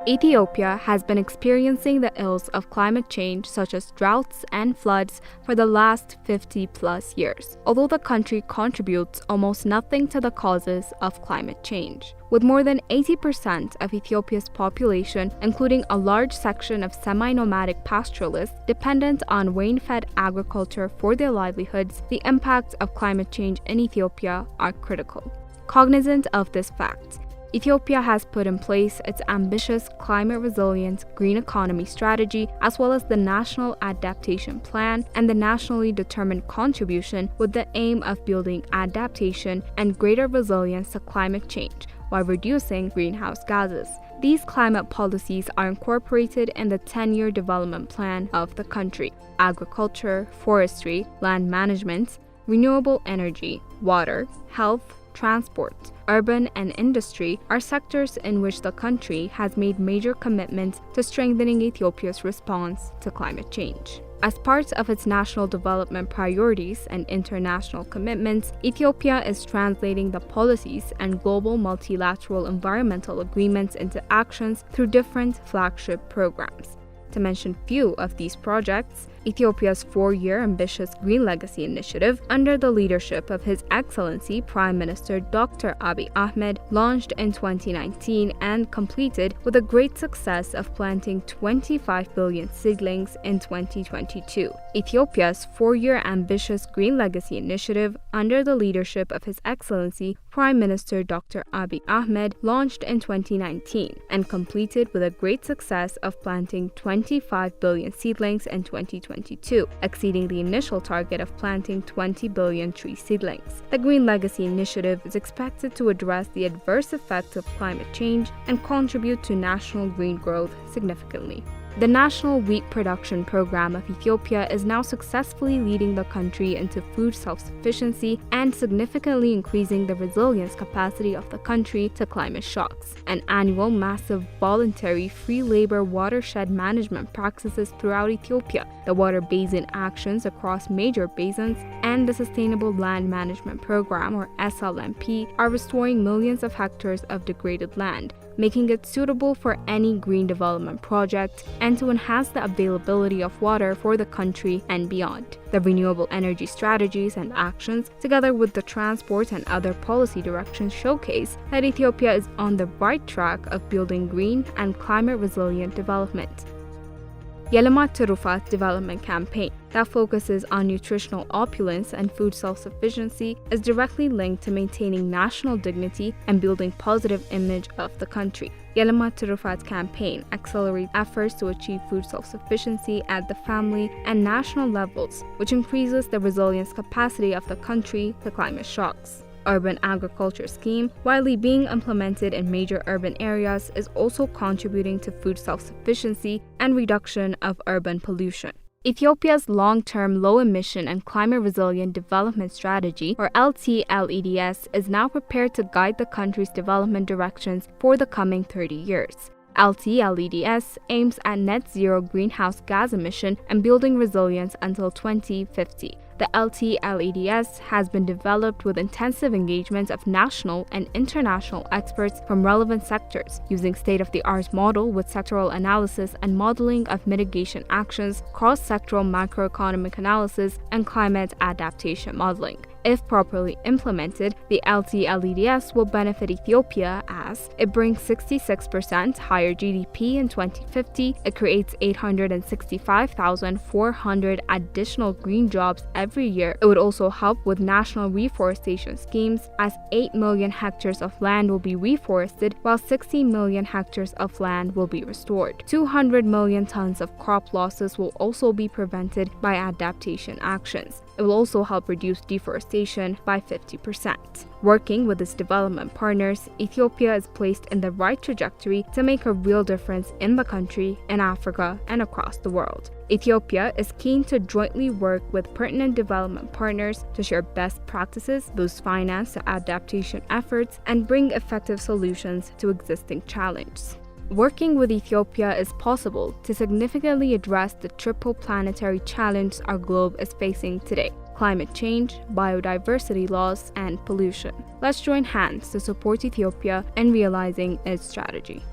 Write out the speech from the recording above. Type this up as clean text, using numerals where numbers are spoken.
Ethiopia has been experiencing the ills of climate change, such as droughts and floods, for the last 50+ years, although the country contributes almost nothing to the causes of climate change. With more than 80% of Ethiopia's population, including a large section of semi-nomadic pastoralists dependent on rain-fed agriculture for their livelihoods, the impacts of climate change in Ethiopia are critical. Cognizant of this fact, Ethiopia has put in place its ambitious climate-resilient green economy strategy, as well as the National Adaptation Plan and the Nationally Determined Contribution, with the aim of building adaptation and greater resilience to climate change while reducing greenhouse gases. These climate policies are incorporated in the 10-year development plan of the country. Agriculture, forestry, land management, renewable energy, water, health, transport, urban, and industry are sectors in which the country has made major commitments to strengthening Ethiopia's response to climate change. As part of its national development priorities and international commitments, Ethiopia is translating the policies and global multilateral environmental agreements into actions through different flagship programs. To mention few of these projects, Ethiopia's 4-year ambitious Green Legacy Initiative, under the leadership of His Excellency Prime Minister Dr. Abiy Ahmed, launched in 2019 and completed with a great success of planting 25 billion seedlings in 2022. Ethiopia's 4-year ambitious Green Legacy Initiative, under the leadership of His Excellency Prime Minister Dr. Abiy Ahmed, launched in 2019 and completed with a great success of planting 25 billion seedlings in 2022, exceeding the initial target of planting 20 billion tree seedlings. The Green Legacy Initiative is expected to address the adverse effects of climate change and contribute to national green growth significantly. The National Wheat Production Program of Ethiopia is now successfully leading the country into food self-sufficiency and significantly increasing the resilience capacity of the country to climate shocks. An annual massive voluntary free labor watershed management practices throughout Ethiopia, the water basin actions across major basins, and the Sustainable Land Management Program, or SLMP, are restoring millions of hectares of degraded land, making it suitable for any green development project and to enhance the availability of water for the country and beyond. The renewable energy strategies and actions, together with the transport and other policy directions, showcase that Ethiopia is on the right track of building green and climate-resilient development. Yelimat Turufat Development Campaign, that focuses on nutritional opulence and food self-sufficiency, is directly linked to maintaining national dignity and building positive image of the country. Yelimat Turufat campaign accelerates efforts to achieve food self-sufficiency at the family and national levels, which increases the resilience capacity of the country to climate shocks. Urban agriculture scheme, widely being implemented in major urban areas, is also contributing to food self-sufficiency and reduction of urban pollution. Ethiopia's long-term low-emission and climate-resilient development strategy, or LTLEDS, is now prepared to guide the country's development directions for the coming 30 years. LTLEDS aims at net zero greenhouse gas emission and building resilience until 2050. The LTLEDS has been developed with intensive engagement of national and international experts from relevant sectors, using state-of-the-art model with sectoral analysis and modeling of mitigation actions, cross-sectoral macroeconomic analysis, and climate adaptation modeling. If properly implemented, the LTLEDS will benefit Ethiopia as it brings 66% higher GDP in 2050, it creates 865,400 additional green jobs every year. It would also help with national reforestation schemes, as 8 million hectares of land will be reforested while 60 million hectares of land will be restored. 200 million tons of crop losses will also be prevented by adaptation actions. It will also help reduce deforestation by 50%. Working with its development partners, Ethiopia is placed in the right trajectory to make a real difference in the country, in Africa, and across the world. Ethiopia is keen to jointly work with pertinent development partners to share best practices, boost finance to adaptation efforts, and bring effective solutions to existing challenges. Working with Ethiopia is possible to significantly address the triple planetary challenge our globe is facing today: climate change, biodiversity loss, and pollution. Let's join hands to support Ethiopia in realizing its strategy.